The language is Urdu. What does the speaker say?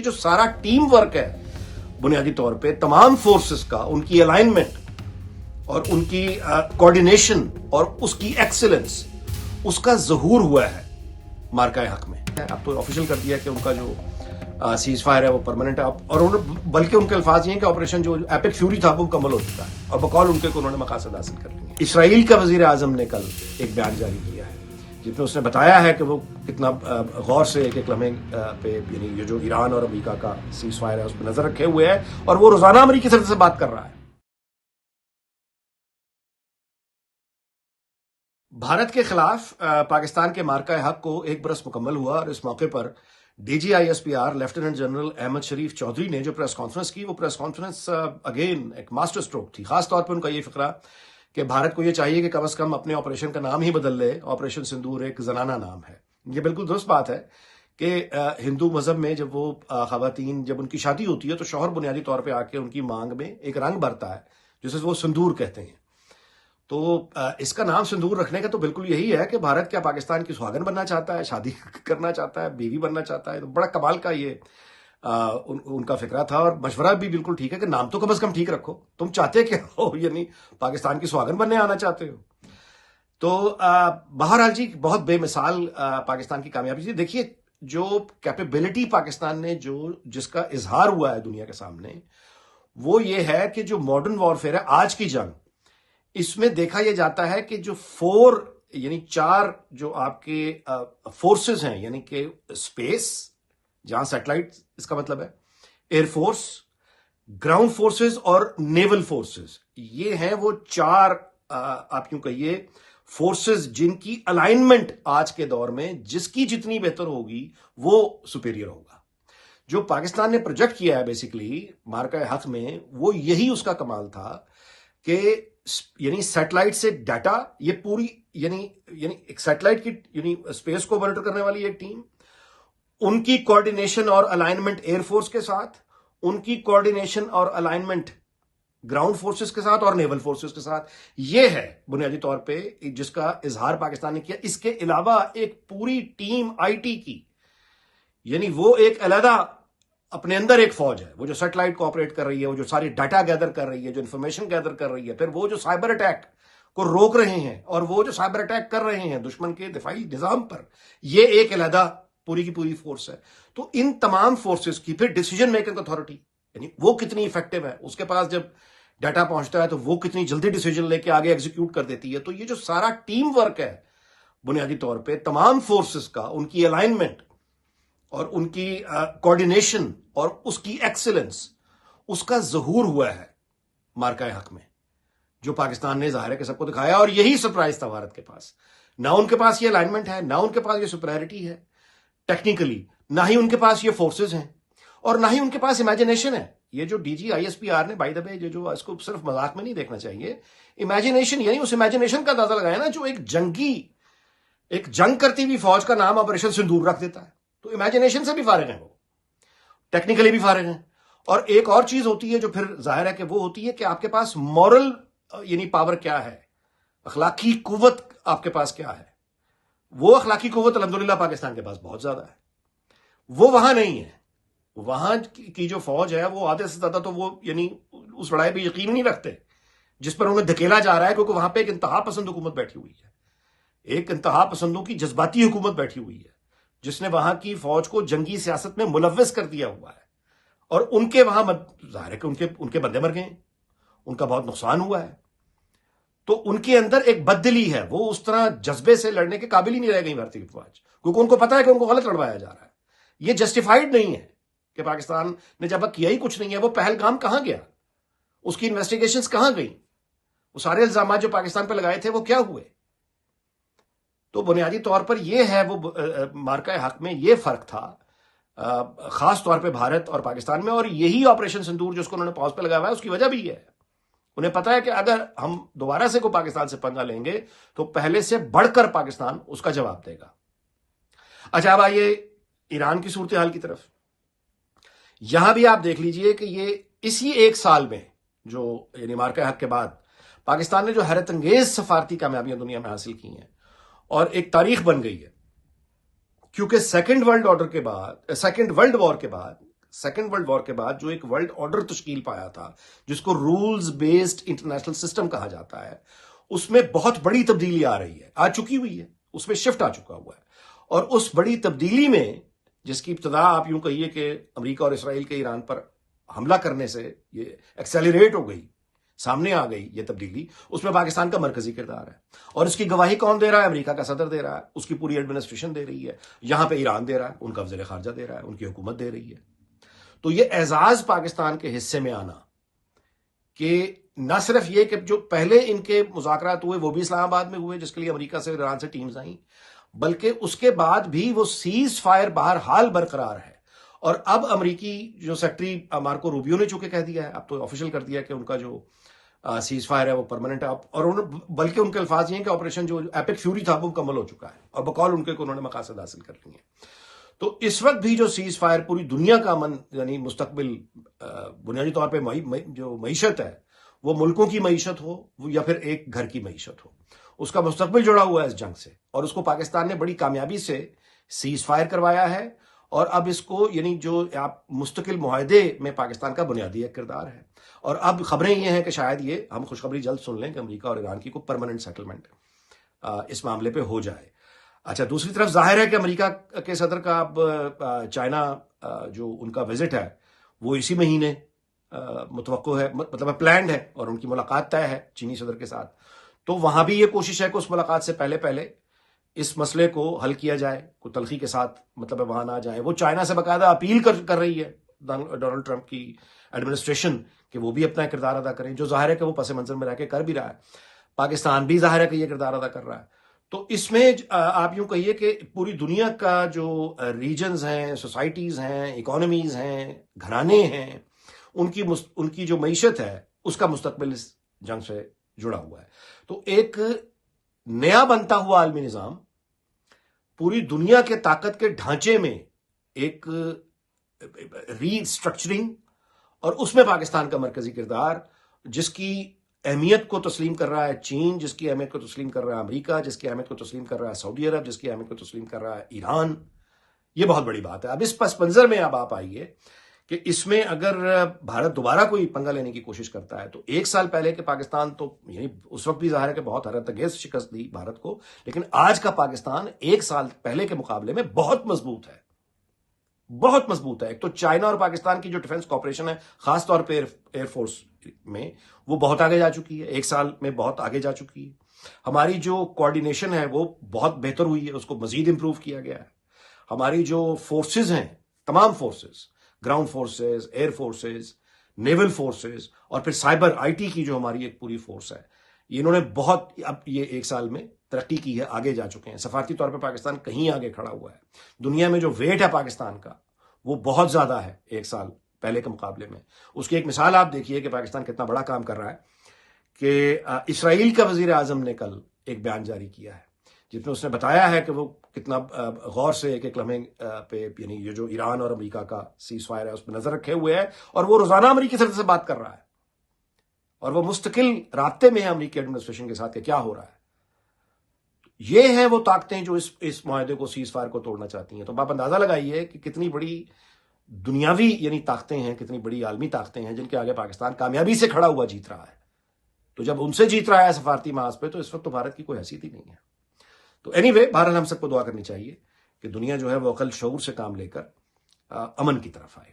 جو سارا ٹیم ورک ہے بنیادی طور پہ تمام فورسز کا، ان کی الائنمنٹ اور ان کی کوارڈینیشن اور اس کی ایکسلنس، اس کا ظہور ہوا ہے مارکہ حق میں. اب تو آفیشیل کر دیا کہ ان کا جو سیز فائر ہے وہ پرماننٹ ہے، اور بلکہ ان کے الفاظ یہ ہیں کہ آپریشن جو ایپک فیوری تھا وہ مکمل ہو چکا ہے اور بقول ان کے انہوں نے مقاصد حاصل کر لیے. اسرائیل کا وزیر اعظم نے کل ایک بیان جاری کیا ہے جس میں اس نے بتایا ہے کہ وہ کتنا غور سے ایک ایک لمحے پہ یعنی یہ جو ایران اور امریکہ کا سیز فائر ہے اس پہ نظر رکھے ہوئے ہے، اور وہ روزانہ امریکی صدر سے بات کر رہا ہے. بھارت کے خلاف پاکستان کے مارکہ حق کو ایک برس مکمل ہوا، اور اس موقع پر D G I S P R lieutenant general Ahmed Sharif Chaudhry نے جو پریس کانفرنس کی، وہ پریس کانفرنس اگین ایک ماسٹر سٹروک تھی. خاص طور پہ ان کا یہ فقرہ کہ بھارت کو یہ چاہیے کہ کم از کم اپنے آپریشن کا نام ہی بدل لے. آپریشن سندور ایک زنانہ نام ہے. یہ بالکل درست بات ہے کہ ہندو مذہب میں جب وہ خواتین جب ان کی شادی ہوتی ہے تو شوہر بنیادی طور پہ آ کے ان کی مانگ میں ایک رنگ بھرتا ہے جسے وہ سندور کہتے ہیں. تو اس کا نام سندور رکھنے کا تو بالکل یہی ہے کہ بھارت کیا پاکستان کی سہاگن بننا چاہتا ہے، شادی کرنا چاہتا ہے، بیوی بننا چاہتا ہے. تو بڑا کمال کا یہ ان کا فکرہ تھا، اور مشورہ بھی بالکل ٹھیک ہے کہ نام تو کم از کم ٹھیک رکھو. تم چاہتے کیا ہو؟ یعنی پاکستان کی سہاگن بننے آنا چاہتے ہو. تو بہرحال جی بہت بے مثال پاکستان کی کامیابی تھی. دیکھیے جو کیپیبلٹی پاکستان نے جس کا اظہار ہوا ہے دنیا کے سامنے، وہ یہ ہے کہ جو ماڈرن وارفیئر ہے آج کی جنگ، اس میں دیکھا یہ جاتا ہے کہ جو چار جو آپ کے فورسز ہیں، یعنی کہ اسپیس جہاں سیٹلائٹ اس کا مطلب ہے، ایئر فورس، گراؤنڈ فورسز اور نیول فورسز، یہ ہیں وہ چار آپ کیوں کہیے فورسز جن کی الائنمنٹ آج کے دور میں جس کی جتنی بہتر ہوگی وہ سپیریئر ہوگا. جو پاکستان نے پروجیکٹ کیا ہے بیسیکلی مارکہ حق میں، وہ یہی اس کا کمال تھا کہ یعنی سیٹلائٹ سے ڈیٹا، یہ پوری یعنی ایک سیٹلائٹ کی یعنی اسپیس کو مانیٹر کرنے والی ایک ٹیم، ان کی کوارڈینیشن اور الائنمنٹ ایئر فورس کے ساتھ، ان کی کوارڈینیشن اور الائنمنٹ گراؤنڈ فورسز کے ساتھ اور نیول فورسز کے ساتھ، یہ ہے بنیادی طور پہ جس کا اظہار پاکستان نے کیا. اس کے علاوہ ایک پوری ٹیم آئی ٹی کی، یعنی وہ ایک علیحدہ اپنے اندر ایک فوج ہے، وہ جو سیٹلائٹ کو آپریٹ کر رہی ہے، وہ جو ساری ڈیٹا گیدر کر رہی ہے، جو انفارمیشن گیدر کر رہی ہے، پھر وہ جو سائبر اٹیک کو روک رہے ہیں اور وہ جو سائبر اٹیک کر رہے ہیں دشمن کے دفاعی نظام پر، یہ ایک علیحدہ پوری کی پوری فورس ہے. تو ان تمام فورسز کی پھر ڈیسیجن میکنگ اتھارٹی، یعنی وہ کتنی ایفیکٹو ہے، اس کے پاس جب ڈیٹا پہنچتا ہے تو وہ کتنی جلدی ڈیسیجن لے کے آگے ایگزیکیوٹ کر دیتی ہے. تو یہ جو سارا ٹیم ورک ہے بنیادی طور پہ تمام فورسز کا، ان کی الائنمنٹ اور ان کی کوارڈینیشن اور اس کی ایکسلنس، اس کا ظہور ہوا ہے مارکہ حق میں، جو پاکستان نے ظاہر ہے کہ سب کو دکھایا. اور یہی سرپرائز تھا بھارت کے پاس. نہ ان کے پاس یہ الائنمنٹ ہے، نہ ان کے پاس یہ سپریرٹی ہے ٹیکنیکلی، نہ ہی ان کے پاس یہ فورسز ہیں، اور نہ ہی ان کے پاس امیجنیشن ہے. یہ جو D G I S P R نے بائی دا وے جو اس کو صرف مذاق میں نہیں دیکھنا چاہیے، امیجنیشن یعنی اس امیجنیشن کا اندازہ لگایا نا جو ایک جنگ کرتی ہوئی فوج کا نام آپریشن سندور رکھ دیتا ہے. تو امیجنیشن سے بھی فارغ ہیں، وہ ٹیکنیکلی بھی فارغ ہیں. اور ایک اور چیز ہوتی ہے جو پھر ظاہر ہے کہ وہ ہوتی ہے کہ آپ کے پاس مورل یعنی پاور کیا ہے، اخلاقی قوت آپ کے پاس کیا ہے. وہ اخلاقی قوت الحمدللہ پاکستان کے پاس بہت زیادہ ہے. وہ وہاں نہیں ہے. وہاں کی جو فوج ہے وہ آدھے سے زیادہ تو وہ یعنی اس لڑائی پہ یقین نہیں رکھتے جس پر انہیں دھکیلا جا رہا ہے، کیونکہ وہاں پہ ایک انتہا پسند حکومت بیٹھی ہوئی ہے، ایک انتہا پسندوں کی جذباتی حکومت بیٹھی ہوئی ہے جس نے وہاں کی فوج کو جنگی سیاست میں ملوث کر دیا ہوا ہے. اور ان کے وہاں ظاہر ہے کہ ان کے بندے مر گئے، ان کا بہت نقصان ہوا ہے. تو ان کے اندر ایک بددلی ہے، وہ اس طرح جذبے سے لڑنے کے قابل ہی نہیں رہ گئی بھارتی فوج، کیونکہ ان کو پتا ہے کہ ان کو غلط لڑوایا جا رہا ہے. یہ جسٹیفائیڈ نہیں ہے کہ پاکستان نے جب کیا ہی کچھ نہیں ہے. وہ پہلگام کہاں گیا؟ اس کی انویسٹیگیشنز کہاں گئیں؟ وہ سارے الزامات جو پاکستان پہ لگائے تھے وہ کیا ہوئے؟ تو بنیادی طور پر یہ ہے وہ مارکہ حق میں یہ فرق تھا خاص طور پہ بھارت اور پاکستان میں. اور یہی آپریشن سندور جس کو انہوں نے پاز پہ لگایا ہوا ہے اس کی وجہ بھی یہ ہے. انہیں پتا ہے کہ اگر ہم دوبارہ سے کوئی پاکستان سے پنگا لیں گے تو پہلے سے بڑھ کر پاکستان اس کا جواب دے گا. اچھا اب آئیے ایران کی صورتحال کی طرف. یہاں بھی آپ دیکھ لیجئے کہ یہ اسی ایک سال میں جو یعنی مارکہ حق کے بعد پاکستان نے جو حیرت انگیز سفارتی کامیابیاں دنیا میں حاصل کی ہیں اور ایک تاریخ بن گئی ہے. کیونکہ سیکنڈ ورلڈ وار کے بعد سیکنڈ ورلڈ وار کے بعد جو ایک ورلڈ آرڈر تشکیل پایا تھا، جس کو رولز بیسڈ انٹرنیشنل سسٹم کہا جاتا ہے، اس میں بہت بڑی تبدیلی آ رہی ہے، آ چکی ہوئی ہے، اس میں شفٹ آ چکا ہوا ہے. اور اس بڑی تبدیلی میں، جس کی ابتدا آپ یوں کہیے کہ امریکہ اور اسرائیل کے ایران پر حملہ کرنے سے یہ ایکسیلریٹ ہو گئی، سامنے آ گئی یہ تبدیلی، اس میں پاکستان کا مرکزی کردار ہے. اور اس کی گواہی کون دے رہا ہے؟ امریکہ کا صدر دے رہا ہے، اس کی پوری ایڈمنسٹریشن دے رہی ہے، یہاں پہ ایران دے رہا ہے، ان کا وزیر خارجہ دے رہا ہے، ان کی حکومت دے رہی ہے. تو یہ اعزاز پاکستان کے حصے میں آنا کہ نہ صرف یہ کہ جو پہلے ان کے مذاکرات ہوئے وہ بھی اسلام آباد میں ہوئے، جس کے لیے امریکہ سے ایران سے ٹیمز آئیں، بلکہ اس کے بعد بھی وہ سیز فائر بہرحال برقرار ہے. اور اب امریکی جو سیکٹری مارکو روبیو نے چونکہ کہہ دیا ہے، اب تو آفیشل کر دیا کہ ان کا جو سیز فائر ہے وہ پرماننٹ ہے، اور بلکہ ان کے الفاظ یہ ہیں کہ آپریشن جو ایپک فیوری تھا وہ مکمل ہو چکا ہے، اور بقول ان کے انہوں نے مقاصد حاصل کر لی ہیں. تو اس وقت بھی جو سیز فائر پوری دنیا کا امن، یعنی مستقبل بنیادی طور پہ جو معیشت ہے، وہ ملکوں کی معیشت ہو یا پھر ایک گھر کی معیشت ہو، اس کا مستقبل جڑا ہوا ہے اس جنگ سے. اور اس کو پاکستان نے بڑی کامیابی سے سیز فائر کروایا ہے، اور اب اس کو یعنی جو آپ مستقل معاہدے میں پاکستان کا بنیادی ایک کردار ہے. اور اب خبریں یہ ہیں کہ شاید یہ ہم خوشخبری جلد سن لیں کہ امریکہ اور ایران کی کوئی پرماننٹ سیٹلمنٹ اس معاملے پہ ہو جائے. اچھا، دوسری طرف ظاہر ہے کہ امریکہ کے صدر کا اب چائنا جو ان کا وزٹ ہے وہ اسی مہینے متوقع ہے، مطلب پلانڈ ہے، اور ان کی ملاقات طے ہے چینی صدر کے ساتھ. تو وہاں بھی یہ کوشش ہے کہ اس ملاقات سے پہلے اس مسئلے کو حل کیا جائے، کوئی تلخی کے ساتھ مطلب وہاں نہ جائیں. وہ چائنا سے باقاعدہ اپیل کر رہی ہے ڈونلڈ ٹرمپ کی ایڈمنسٹریشن کہ وہ بھی اپنا کردار ادا کریں، جو ظاہر ہے کہ وہ پس منظر میں رہ کے کر بھی رہا ہے. پاکستان بھی ظاہر ہے کہ یہ کردار ادا کر رہا ہے. تو اس میں آپ یوں کہیے کہ پوری دنیا کا جو ریجنز ہیں، سوسائٹیز ہیں، اکانومیز ہیں، گھرانے ہیں، ان کی جو معیشت ہے اس کا مستقبل اس جنگ سے جڑا ہوا ہے. تو ایک نیا بنتا ہوا عالمی نظام پوری دنیا کے طاقت کے ڈھانچے میں ایک ری اسٹرکچرنگ، اور اس میں پاکستان کا مرکزی کردار، جس کی اہمیت کو تسلیم کر رہا ہے چین، جس کی اہمیت کو تسلیم کر رہا ہے امریکہ، جس کی اہمیت کو تسلیم کر رہا ہے سعودی عرب، جس کی اہمیت کو تسلیم کر رہا ہے ایران. یہ بہت بڑی بات ہے. اب اس پس منظر میں اب آپ آئیے کہ اس میں اگر بھارت دوبارہ کوئی پنگا لینے کی کوشش کرتا ہے، تو ایک سال پہلے کے پاکستان تو یعنی اس وقت بھی ظاہر ہے کہ بہت حیرت انگیز شکست دی بھارت کو، لیکن آج کا پاکستان ایک سال پہلے کے مقابلے میں بہت مضبوط ہے، بہت مضبوط ہے. ایک تو چائنا اور پاکستان کی جو ڈیفنس کوآپریشن ہے، خاص طور پہ ایئر فورس میں، وہ بہت آگے جا چکی ہے، ایک سال میں بہت آگے جا چکی ہے. ہماری جو کوآرڈینیشن ہے وہ بہت بہتر ہوئی ہے، اس کو مزید امپروو کیا گیا ہے. ہماری جو فورسز ہیں، تمام forces, ground forces, air forces, naval forces, اور پھر سائبر آئی ٹی کی جو ہماری ایک پوری فورس ہے، یہ انہوں نے بہت اب یہ ایک سال میں ترقی کی ہے، آگے جا چکے ہیں. سفارتی طور پہ پاکستان کہیں آگے کھڑا ہوا ہے. دنیا میں جو ویٹ ہے پاکستان کا وہ بہت زیادہ ہے ایک سال پہلے کے مقابلے میں. اس کی ایک مثال آپ دیکھیے کہ پاکستان کتنا بڑا کام کر رہا ہے کہ اسرائیل کا وزیر اعظم نے کل ایک بیان جاری کیا ہے جس میں اس نے بتایا ہے کہ وہ کتنا غور سے ایک ایک لمحے پہ یعنی یہ جو ایران اور امریکہ کا سیز فائر ہے اس پہ نظر رکھے ہوئے ہے، اور وہ روزانہ امریکی صدر سے بات کر رہا ہے، اور وہ مستقل رابطے میں ہے امریکی ایڈمنسٹریشن کے ساتھ کہ کیا ہو رہا ہے. یہ ہیں وہ طاقتیں جو اس معاہدے کو، سیز فائر کو توڑنا چاہتی ہیں. تو آپ اندازہ لگائیے کہ کتنی بڑی دنیاوی یعنی طاقتیں ہیں، کتنی بڑی عالمی طاقتیں ہیں جن کے آگے پاکستان کامیابی سے کھڑا ہوا جیت رہا ہے. تو جب ان سے جیت رہا ہے سفارتی محاذ پہ، تو اس وقت تو بھارت کی کوئی حیثیت ہی نہیں ہے. تو اینی وے، بہرحال ہم سب کو دعا کرنی چاہیے کہ دنیا جو ہے وہ عقل شعور سے کام لے کر امن کی طرف آئے.